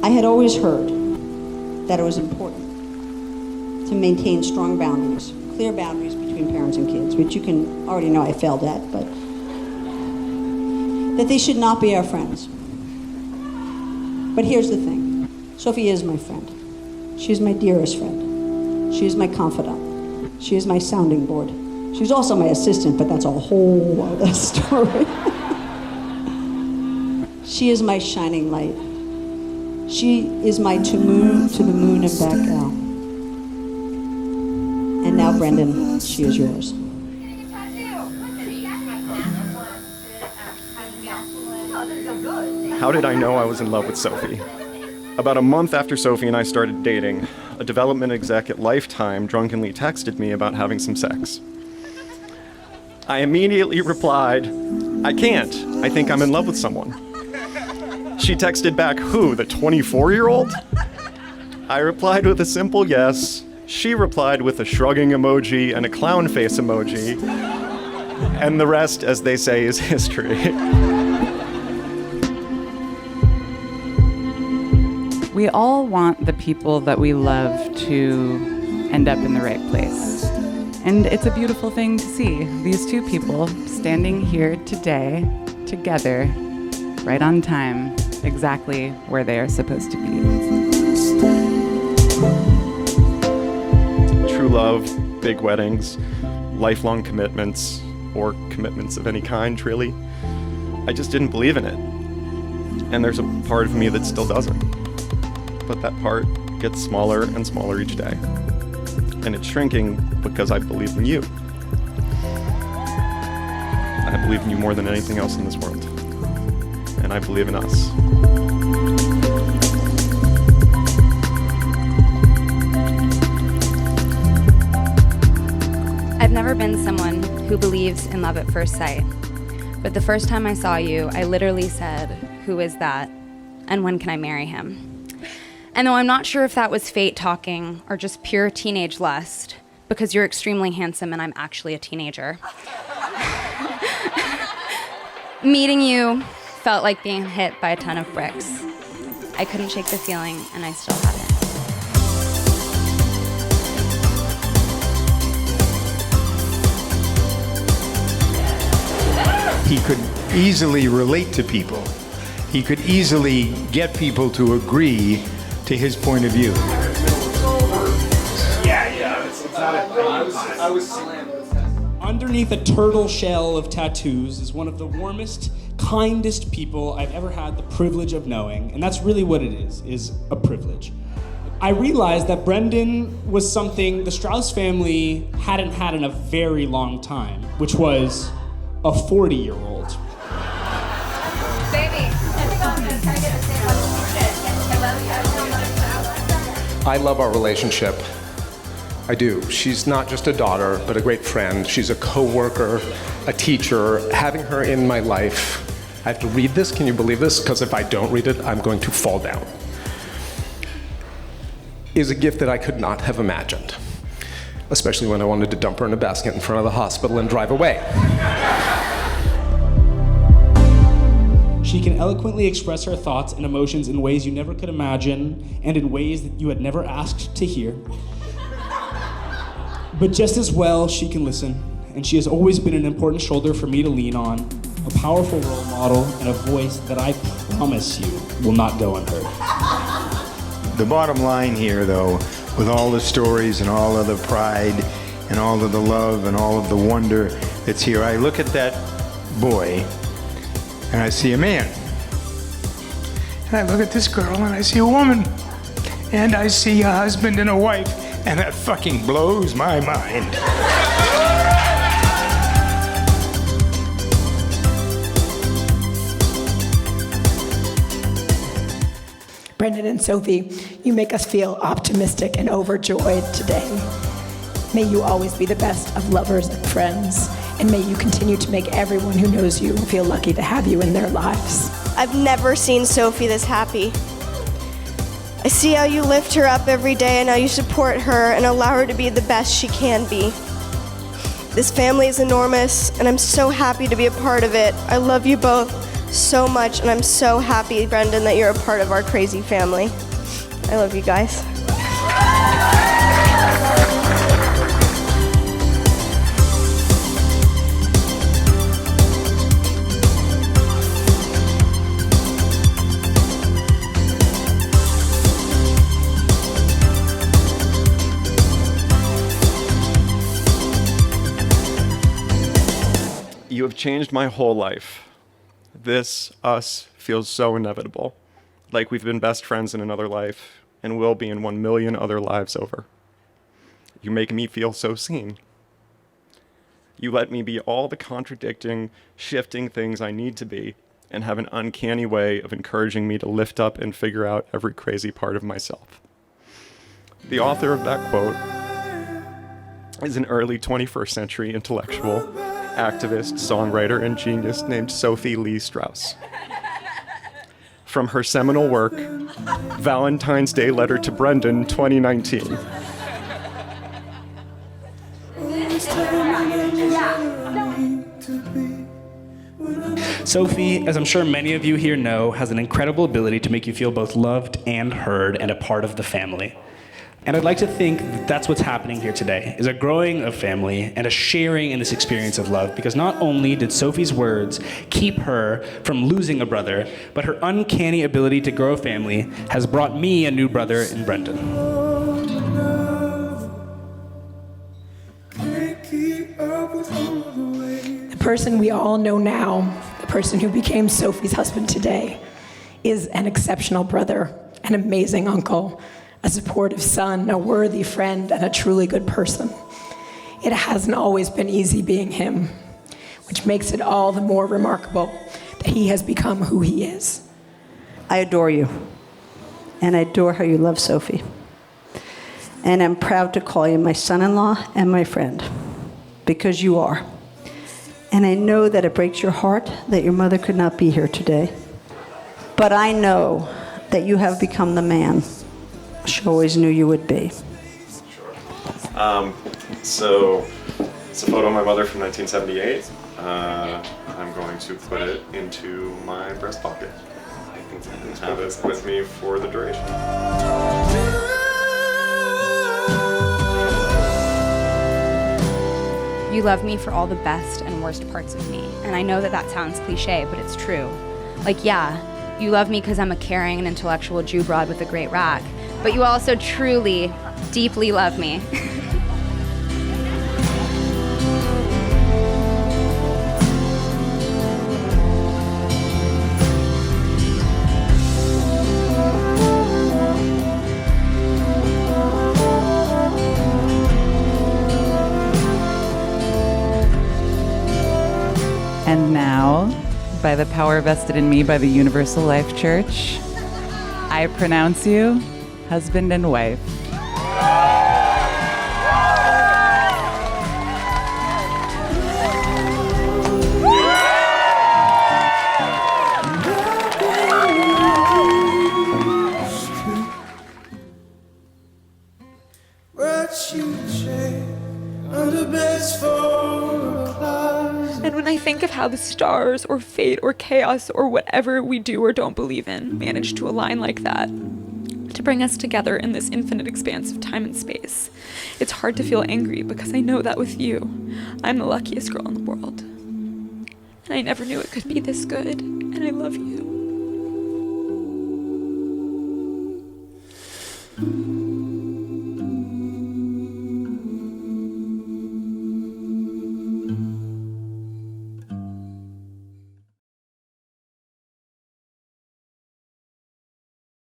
I had always heard that it was important to maintain strong boundaries, clear boundaries between parents and kids, which you can already know I failed at, but that they should not be our friends. But here's the thing. Sophie is my friend. She is my dearest friend. She is my confidant. She is my sounding board. She's also my assistant, but that's a whole other story. She is my shining light. She is my to the moon and back gal. And now, Brendan, she is yours. How did I know I was in love with Sophie? About a month after Sophie and I started dating, a development exec at Lifetime drunkenly texted me about having some sex. I immediately replied, "I can't. I think I'm in love with someone." She texted back, "Who, the 24-year-old?" I replied with a simple yes. She replied with a shrugging emoji and a clown face emoji. And the rest, as they say, is history. We all want the people that we love to end up in the right place. And it's a beautiful thing to see these two people standing here today, together, right on time, exactly where they are supposed to be. True love, big weddings, lifelong commitments, or commitments of any kind, really. I just didn't believe in it. And there's a part of me that still doesn't. But that part gets smaller and smaller each day. And it's shrinking because I believe in you. I believe in you more than anything else in this world. And I believe in us. I've never been someone who believes in love at first sight. But the first time I saw you, I literally said, "Who is that? And when can I marry him?" And though I'm not sure if that was fate talking or just pure teenage lust, because you're extremely handsome and I'm actually a teenager, meeting you felt like being hit by a ton of bricks. I couldn't shake the feeling, and I still haven't. He could easily relate to people. He could easily get people to agree to his point of view. Underneath a turtle shell of tattoos is one of the warmest, kindest people I've ever had the privilege of knowing, and that's really what it is a privilege. I realized that Brendan was something the Strauss family hadn't had in a very long time, which was a 40-year-old. Baby, I love our relationship. I do. She's not just a daughter, but a great friend. She's a co-worker, a teacher. Having her in my life, I have to read this, can you believe this? Because if I don't read it, I'm going to fall down. Is a gift that I could not have imagined, especially when I wanted to dump her in a basket in front of the hospital and drive away. She can eloquently express her thoughts and emotions in ways you never could imagine and in ways that you had never asked to hear. But just as well, she can listen, and she has always been an important shoulder for me to lean on, a powerful role model, and a voice that I promise you will not go unheard. The bottom line here, though, with all the stories and all of the pride and all of the love and all of the wonder that's here, I look at that boy and I see a man. And I look at this girl and I see a woman. And I see a husband and a wife. And that fucking blows my mind. Brendan and Sophie, you make us feel optimistic and overjoyed today. May you always be the best of lovers and friends, and may you continue to make everyone who knows you feel lucky to have you in their lives. I've never seen Sophie this happy. I see how you lift her up every day and how you support her and allow her to be the best she can be. This family is enormous, and I'm so happy to be a part of it. I love you both so much, and I'm so happy, Brendan, that you're a part of our crazy family. I love you guys. You have changed my whole life. This, us, feels so inevitable. Like we've been best friends in another life, and will be in 1 million other lives over. You make me feel so seen. You let me be all the contradicting, shifting things I need to be, and have an uncanny way of encouraging me to lift up and figure out every crazy part of myself. The author of that quote is an early 21st century intellectual, activist, songwriter, and genius named Sophie Lee Strauss. From her seminal work, Valentine's Day Letter to Brendan, 2019. Sophie, as I'm sure many of you here know, has an incredible ability to make you feel both loved and heard and a part of the family. And I'd like to think that that's what's happening here today, is a growing of family and a sharing in this experience of love, because not only did Sophie's words keep her from losing a brother, but her uncanny ability to grow a family has brought me a new brother in Brendan. The person we all know now, the person who became Sophie's husband today, is an exceptional brother, an amazing uncle, a supportive son, a worthy friend, and a truly good person. It hasn't always been easy being him, which makes it all the more remarkable that he has become who he is. I adore you, and I adore how you love Sophie. And I'm proud to call you my son-in-law and my friend, because you are. And I know that it breaks your heart that your mother could not be here today. But I know that you have become the man she always knew you would be. So it's a photo of my mother from 1978. I'm going to put it into my breast pocket and have it with me for the duration. You love me for all the best and worst parts of me. And I know that that sounds cliche, but it's true. Like, yeah, you love me because I'm a caring and intellectual Jew broad with a great rack, but you also truly, deeply love me. And now, by the power vested in me by the Universal Life Church, I pronounce you husband and wife. And when I think of how the stars or fate or chaos or whatever we do or don't believe in manage to align like that, to bring us together in this infinite expanse of time and space, it's hard to feel angry because I know that with you, I'm the luckiest girl in the world. And I never knew it could be this good, and I love you.